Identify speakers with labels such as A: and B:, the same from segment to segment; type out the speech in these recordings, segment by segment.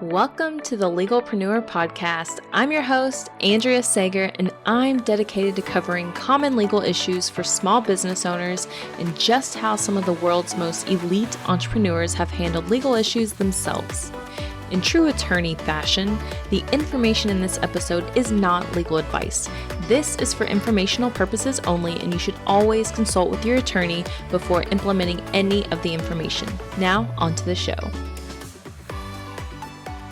A: Welcome to the Legalpreneur podcast. I'm your host, Andrea Sager, and I'm dedicated to covering common legal issues for small business owners and just how some of the world's most elite entrepreneurs have handled legal issues themselves. In true attorney fashion, the information in this episode is not legal advice. This is for informational purposes only, and you should always consult with your attorney before implementing any of the information. Now, on to the show.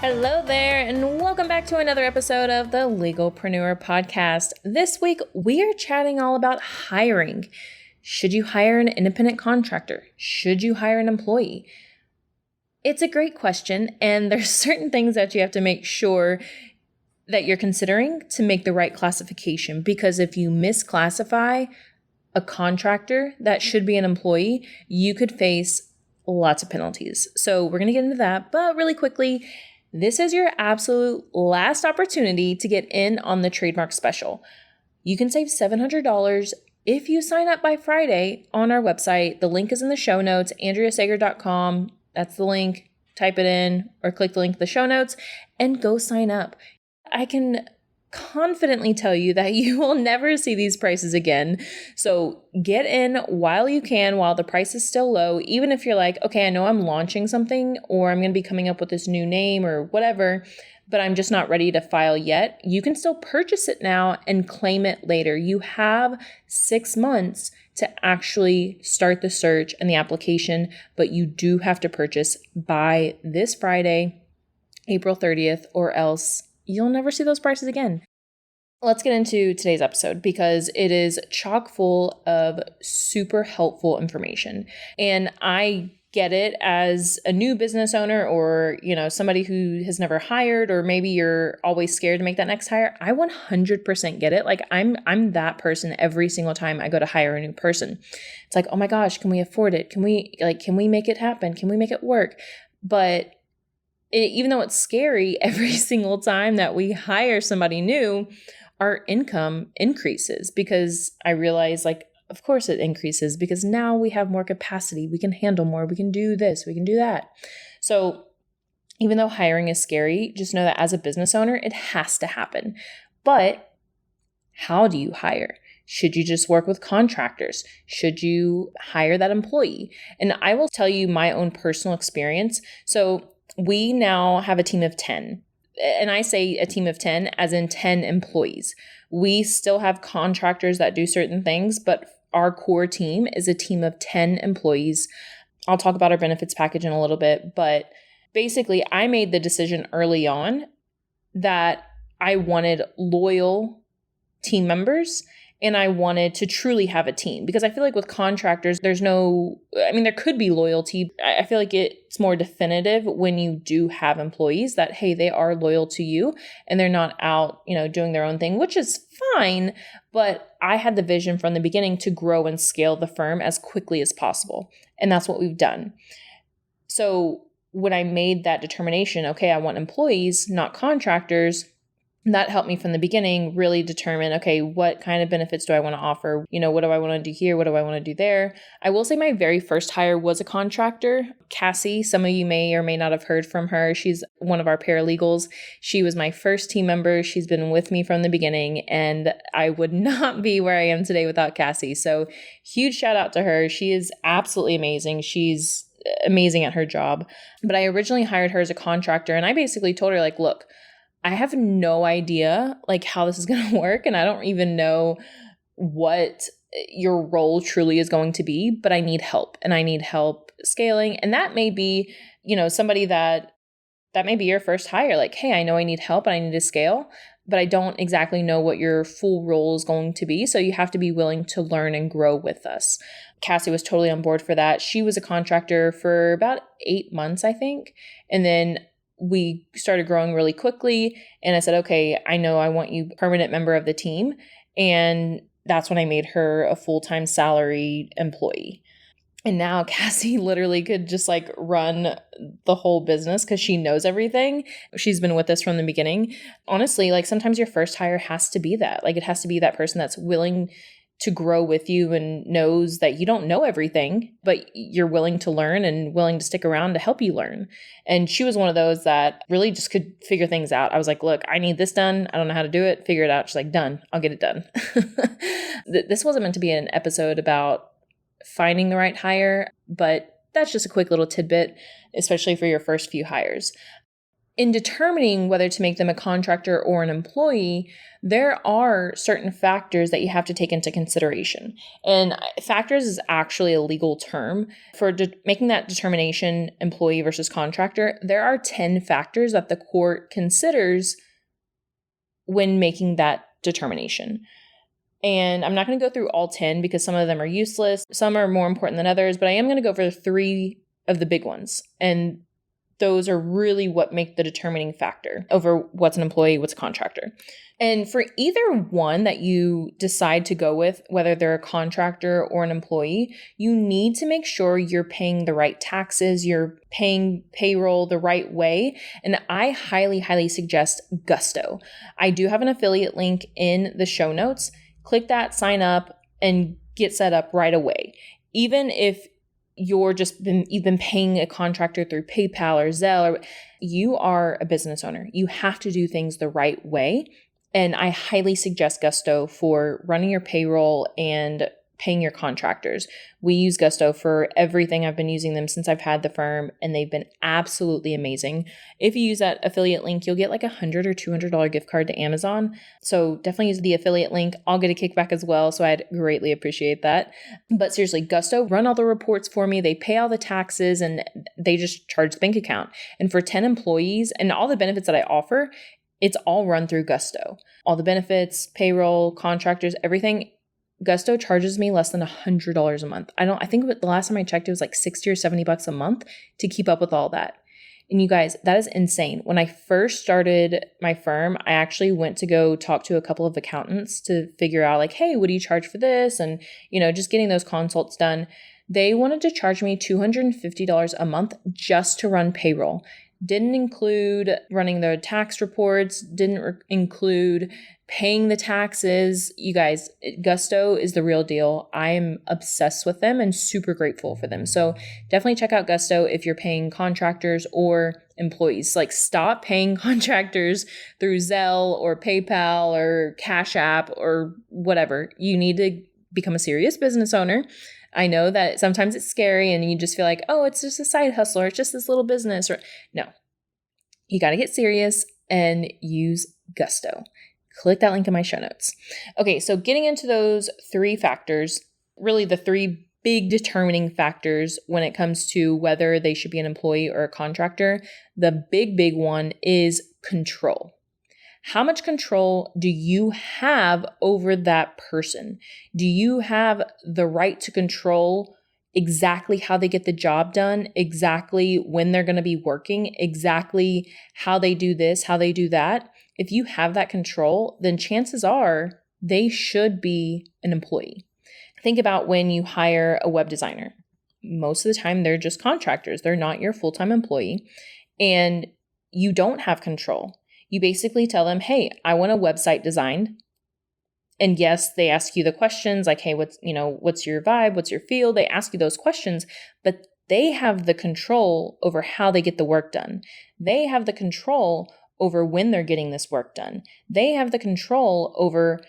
A: Hello there, and welcome back to another episode of the Legalpreneur podcast. This week, we are chatting all about hiring. Should you hire an independent contractor? Should you hire an employee? It's a great question, and there's certain things that you have to make sure that you're considering to make the right classification, because if you misclassify a contractor that should be an employee, you could face lots of penalties. So we're going to get into that, but really quickly, this is your absolute last opportunity to get in on the trademark special. You can save $700 if you sign up by Friday on our website. The link is in the show notes, andreasager.com. That's the link. Type it in or click the link in the show notes and go sign up. I can confidently tell you that you will never see these prices again. So get in while you can, while the price is still low, even if you're like, okay, I know I'm launching something or I'm going to be coming up with this new name or whatever, but I'm just not ready to file yet. You can still purchase it now and claim it later. You have 6 months to actually start the search and the application, but you do have to purchase by this Friday, April 30th, or else you'll never see those prices again. Let's get into today's episode because it is chock full of super helpful information. And I get it as a new business owner or, somebody who has never hired, or maybe you're always scared to make that next hire. I 100% get it. Like I'm that person every single time I go to hire a new person. It's like, oh my gosh, can we afford it? Can we make it happen? Can we make it work? But even though it's scary, every single time that we hire somebody new, our income increases because I realize, of course it increases because now we have more capacity. We can handle more. We can do this. We can do that. So even though hiring is scary, just know that as a business owner, it has to happen. But how do you hire? Should you just work with contractors? Should you hire that employee? And I will tell you my own personal experience. So we now have a team of 10. And I say a team of 10 as in 10 employees. We still have contractors that do certain things, but our core team is a team of 10 employees. I'll talk about our benefits package in a little bit, but basically I made the decision early on that I wanted loyal team members and I wanted to truly have a team, because I feel like with contractors, there could be loyalty. I feel like it's more definitive when you do have employees that, hey, they are loyal to you and they're not out, doing their own thing, which is fine. But I had the vision from the beginning to grow and scale the firm as quickly as possible. And that's what we've done. So when I made that determination, okay, I want employees, not contractors, that helped me from the beginning really determine, okay, what kind of benefits do I want to offer? What do I want to do here? What do I want to do there? I will say my very first hire was a contractor. Cassie, some of you may or may not have heard from her. She's one of our paralegals. She was my first team member. She's been with me from the beginning, and I would not be where I am today without Cassie. So huge shout out to her. She is absolutely amazing. She's amazing at her job. But I originally hired her as a contractor, and I basically told her, look, I have no idea how this is going to work. And I don't even know what your role truly is going to be, but I need help, and I need help scaling. And that may be, somebody that may be your first hire. Hey, I know I need help and I need to scale, but I don't exactly know what your full role is going to be. So you have to be willing to learn and grow with us. Cassie was totally on board for that. She was a contractor for about 8 months, I think. And then we started growing really quickly. And I said, okay, I know I want you permanent member of the team. And that's when I made her a full-time salaried employee. And now Cassie literally could just run the whole business because she knows everything. She's been with us from the beginning. Honestly, sometimes your first hire has to be that. It has to be that person that's willing to grow with you and knows that you don't know everything, but you're willing to learn and willing to stick around to help you learn. And she was one of those that really just could figure things out. I was like, look, I need this done. I don't know how to do it. Figure it out. She's like, done. I'll get it done. This wasn't meant to be an episode about finding the right hire, but that's just a quick little tidbit, especially for your first few hires. In determining whether to make them a contractor or an employee, there are certain factors that you have to take into consideration. And factors is actually a legal term. For making that determination, employee versus contractor, there are 10 factors that the court considers when making that determination. And I'm not going to go through all 10 because some of them are useless. Some are more important than others, but I am going to go over 3 of the big ones. And those are really what make the determining factor over what's an employee, what's a contractor. And for either one that you decide to go with, whether they're a contractor or an employee, you need to make sure you're paying the right taxes, you're paying payroll the right way. And I highly, highly suggest Gusto. I do have an affiliate link in the show notes. Click that, sign up, and get set up right away. Even if you've been paying a contractor through PayPal or Zelle, or you are a business owner. You have to do things the right way. And I highly suggest Gusto for running your payroll and paying your contractors. We use Gusto for everything. I've been using them since I've had the firm, and they've been absolutely amazing. If you use that affiliate link, you'll get like $100 or $200 gift card to Amazon. So definitely use the affiliate link. I'll get a kickback as well, so I'd greatly appreciate that. But seriously, Gusto run all the reports for me. They pay all the taxes, and they just charge the bank account. And for 10 employees and all the benefits that I offer, it's all run through Gusto. All the benefits, payroll, contractors, everything. Gusto charges me less than $100 a month. I think the last time I checked, it was like $60 or $70 a month to keep up with all that. And you guys, that is insane. When I first started my firm, I actually went to go talk to a couple of accountants to figure out like, hey, what do you charge for this? And, just getting those consults done. They wanted to charge me $250 a month just to run payroll. Didn't include running the tax reports, didn't include paying the taxes. You guys, Gusto is the real deal. I am obsessed with them and super grateful for them. So definitely check out Gusto if you're paying contractors or employees. Like, stop paying contractors through Zelle or PayPal or Cash App or whatever. You need to become a serious business owner. I know that sometimes it's scary and you just feel like, oh, it's just a side hustle or it's just this little business. Or no, you got to get serious and use Gusto. Click that link in my show notes. Okay, so getting into those 3 factors, really the 3 big determining factors when it comes to whether they should be an employee or a contractor. The big one is control. How much control do you have over that person? Do you have the right to control exactly how they get the job done, exactly when they're going to be working, exactly how they do this, how they do that? If you have that control, then chances are they should be an employee. Think about when you hire a web designer. Most of the time, they're just contractors. They're not your full-time employee, and you don't have control. You basically tell them, hey, I want a website designed. And yes, they ask you the questions like, hey, what's your vibe? What's your feel? They ask you those questions, but they have the control over how they get the work done. They have the control over when they're getting this work done. They have the control over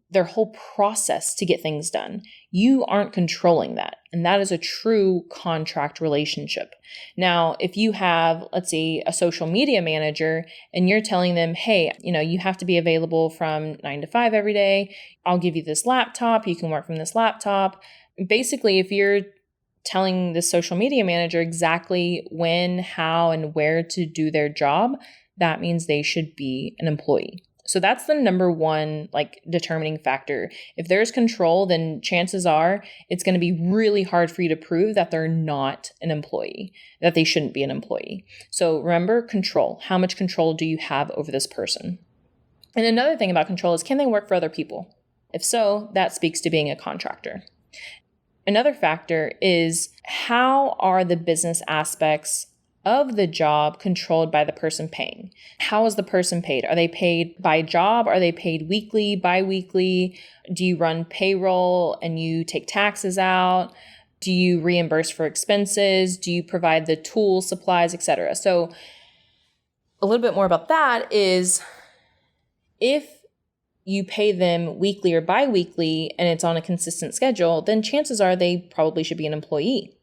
A: their whole process to get things done. You aren't controlling that. And that is a true contract relationship. Now, if you have, let's say, a social media manager and you're telling them, hey, you have to be available from 9 to 5 every day. I'll give you this laptop. You can work from this laptop. Basically, if you're telling the social media manager exactly when, how, and where to do their job, that means they should be an employee. So that's the number one, determining factor. If there's control, then chances are it's going to be really hard for you to prove that they're not an employee, that they shouldn't be an employee. So remember, control. How much control do you have over this person? And another thing about control is, can they work for other people? If so, that speaks to being a contractor. Another factor is, how are the business aspects of the job controlled by the person paying. How is the person paid? Are they paid by job? Are they paid weekly, bi-weekly? Do you run payroll and you take taxes out? Do you reimburse for expenses? Do you provide the tools, supplies, etc.? So a little bit more about that is if you pay them weekly or bi-weekly and it's on a consistent schedule, then chances are they probably should be an employee.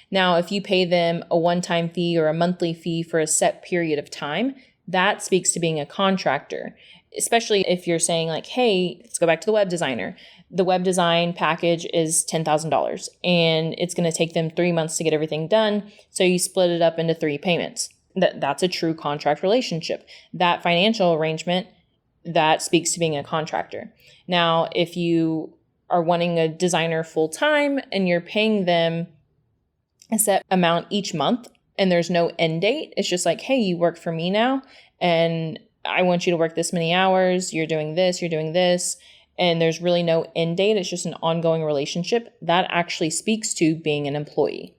A: Now, if you pay them a one-time fee or a monthly fee for a set period of time, that speaks to being a contractor, especially if you're saying like, hey, let's go back to the web designer. The web design package is $10,000 and it's going to take them 3 months to get everything done. So you split it up into 3 payments. That's a true contract relationship. That financial arrangement, that speaks to being a contractor. Now, if you are wanting a designer full-time and you're paying them a set amount each month and there's no end date, it's just like, hey, you work for me now and I want you to work this many hours, you're doing this, and there's really no end date, it's just an ongoing relationship, that actually speaks to being an employee.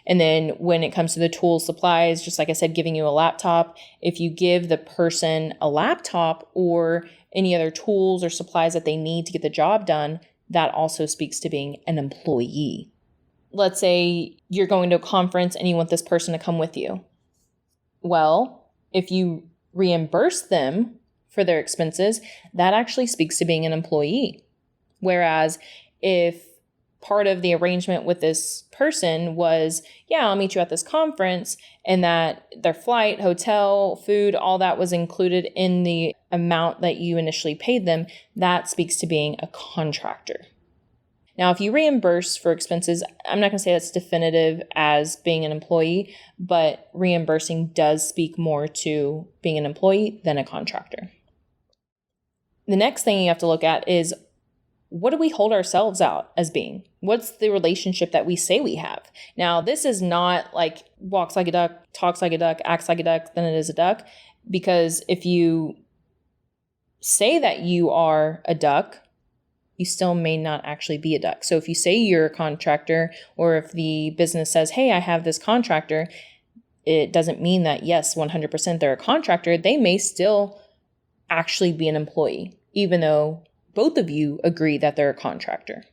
A: And then when it comes to the tools, supplies, just like I said, giving you a laptop, if you give the person a laptop or any other tools or supplies that they need to get the job done, that also speaks to being an employee. Let's say you're going to a conference and you want this person to come with you. Well, if you reimburse them for their expenses, that actually speaks to being an employee. Whereas if part of the arrangement with this person was, yeah, I'll meet you at this conference, and that their flight, hotel, food, all that was included in the amount that you initially paid them, that speaks to being a contractor. Now, if you reimburse for expenses, I'm not going to say that's definitive as being an employee, but reimbursing does speak more to being an employee than a contractor. The next thing you have to look at is, what do we hold ourselves out as being? What's the relationship that we say we have? Now, this is not like walks like a duck, talks like a duck, acts like a duck, then it is a duck. Because if you say that you are a duck, you still may not actually be a duck. So if you say you're a contractor, or if the business says, hey, I have this contractor, it doesn't mean that, yes, 100% they're a contractor. They may still actually be an employee, even though both of you agree that they're a contractor.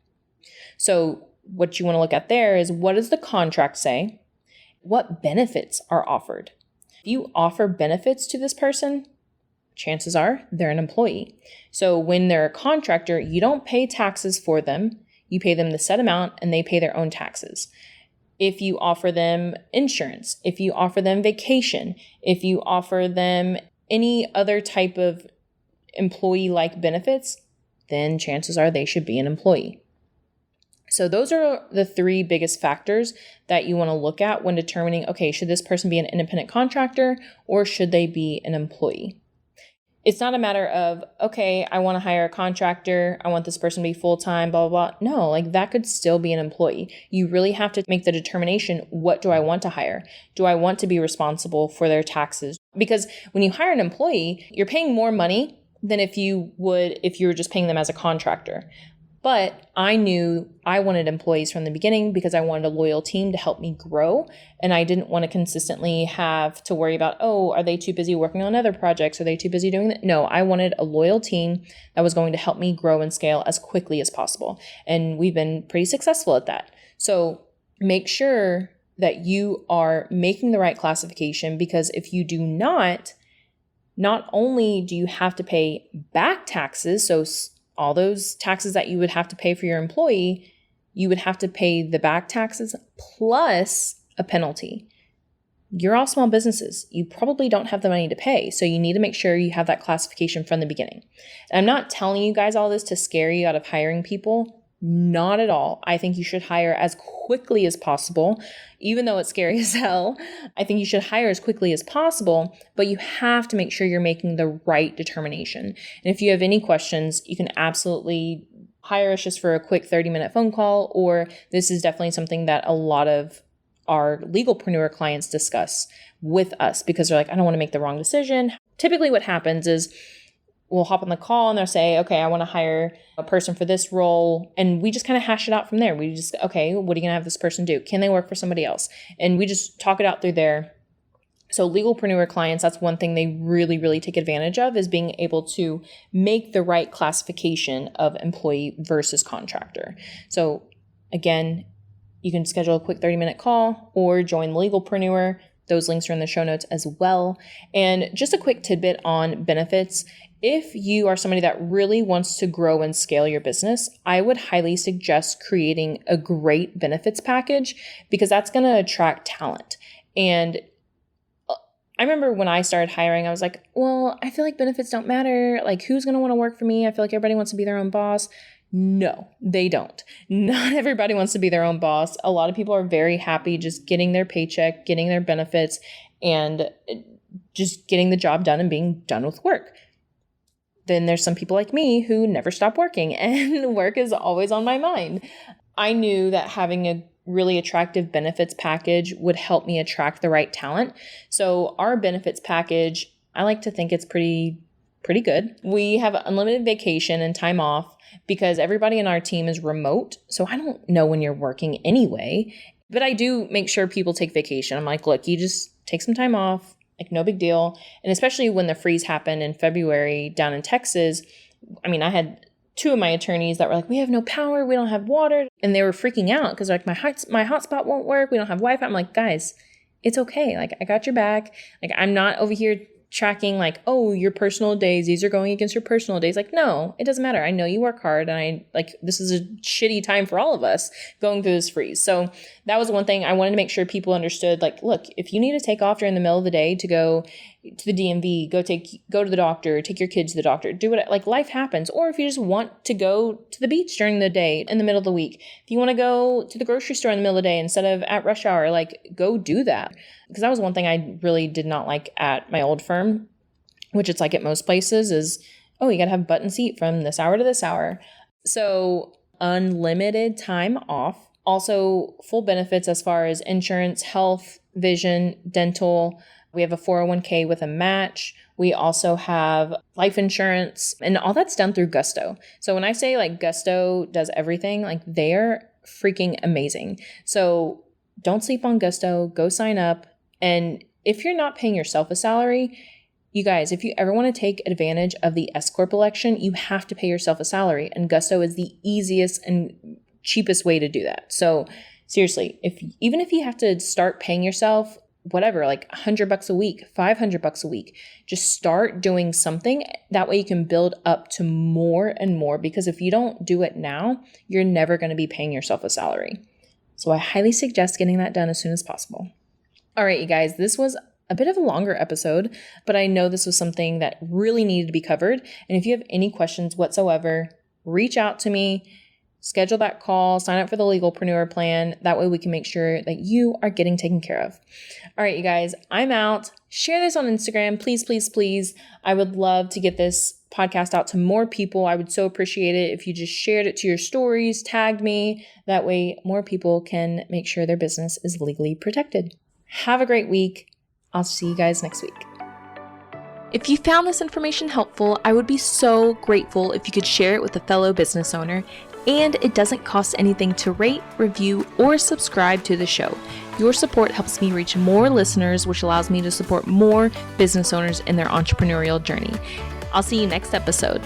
A: So what you want to look at there is, what does the contract say? What benefits are offered? If you offer benefits to this person, chances are they're an employee. So when they're a contractor, you don't pay taxes for them. You pay them the set amount and they pay their own taxes. If you offer them insurance, if you offer them vacation, if you offer them any other type of employee-like benefits, then chances are they should be an employee. So those are the three biggest factors that you want to look at when determining, okay, should this person be an independent contractor or should they be an employee? It's not a matter of, okay, I want to hire a contractor, I want this person to be full-time, blah, blah, blah. No, like that could still be an employee. You really have to make the determination, what do I want to hire? Do I want to be responsible for their taxes? Because when you hire an employee, you're paying more money than if you would if you were just paying them as a contractor. But I knew I wanted employees from the beginning because I wanted a loyal team to help me grow. And I didn't want to consistently have to worry about, oh, are they too busy working on other projects? Are they too busy doing that? No, I wanted a loyal team that was going to help me grow and scale as quickly as possible. And we've been pretty successful at that. So make sure that you are making the right classification, because if you do not only do you have to pay back taxes, so all those taxes that you would have to pay for your employee, you would have to pay the back taxes plus a penalty. You're all small businesses. You probably don't have the money to pay. So you need to make sure you have that classification from the beginning. And I'm not telling you guys all this to scare you out of hiring people. Not at all. I think you should hire as quickly as possible, even though it's scary as hell. I think you should hire as quickly as possible, but you have to make sure you're making the right determination. And if you have any questions, you can absolutely hire us just for a quick 30-minute phone call, or this is definitely something that a lot of our legalpreneur clients discuss with us because they're like, I don't want to make the wrong decision. Typically what happens is we'll hop on the call and they'll say, okay, I want to hire a person for this role. And we just kind of hash it out from there. We just, okay, what are you going to have this person do? Can they work for somebody else? And we just talk it out through there. So legalpreneur clients, that's one thing they really, really take advantage of, is being able to make the right classification of employee versus contractor. So again, you can schedule a quick 30-minute call or join Legalpreneur. Those links are in the show notes as well. And just a quick tidbit on benefits. If you are somebody that really wants to grow and scale your business, I would highly suggest creating a great benefits package, because that's going to attract talent. And I remember when I started hiring, I was like, well, I feel like benefits don't matter. Like, who's going to want to work for me? I feel like everybody wants to be their own boss. No, they don't. Not everybody wants to be their own boss. A lot of people are very happy just getting their paycheck, getting their benefits, and just getting the job done and being done with work. Then there's some people like me who never stop working, and work is always on my mind. I knew that having a really attractive benefits package would help me attract the right talent. So our benefits package, I like to think it's pretty good. We have unlimited vacation and time off because everybody in our team is remote. So I don't know when you're working anyway, but I do make sure people take vacation. I'm like, look, you just take some time off, like no big deal. And especially when the freeze happened in February down in Texas, I mean, I had 2 of my attorneys that were like, we have no power, we don't have water. And they were freaking out because like my hotspot won't work. We don't have Wi-Fi. I'm like, guys, it's okay. Like, I got your back. Like, I'm not over here tracking like, oh, your personal days, these are going against your personal days. Like, no, it doesn't matter. I know you work hard, and this is a shitty time for all of us going through this freeze. So that was one thing I wanted to make sure people understood. Like, look, if you need to take off during the middle of the day to go to the DMV, go to the doctor, take your kids to the doctor, do it. Like, life happens. Or if you just want to go to the beach during the day in the middle of the week, if you want to go to the grocery store in the middle of the day instead of at rush hour, like, go do that. Because that was one thing I really did not like at my old firm, which it's like at most places is, oh, you got to have button seat from this hour to this hour. So unlimited time off, also full benefits as far as insurance, health, vision, dental. We have a 401k with a match. We also have life insurance, and all that's done through Gusto. So when I say like Gusto does everything, like they're freaking amazing. So don't sleep on Gusto, go sign up. And if you're not paying yourself a salary, you guys, if you ever want to take advantage of the S-Corp election, you have to pay yourself a salary. And Gusto is the easiest and cheapest way to do that. So seriously, even if you have to start paying yourself, whatever, like $100 a week, $500 a week, just start doing something. That way you can build up to more and more, because if you don't do it now, you're never going to be paying yourself a salary. So I highly suggest getting that done as soon as possible. All right, you guys, this was a bit of a longer episode, but I know this was something that really needed to be covered. And if you have any questions whatsoever, reach out to me, schedule that call, sign up for the Legalpreneur plan. That way we can make sure that you are getting taken care of. All right, you guys, I'm out. Share this on Instagram. Please, please, please. I would love to get this podcast out to more people. I would so appreciate it if you just shared it to your stories, tagged me. That way more people can make sure their business is legally protected. Have a great week. I'll see you guys next week. If you found this information helpful, I would be so grateful if you could share it with a fellow business owner. And it doesn't cost anything to rate, review, or subscribe to the show. Your support helps me reach more listeners, which allows me to support more business owners in their entrepreneurial journey. I'll see you next episode.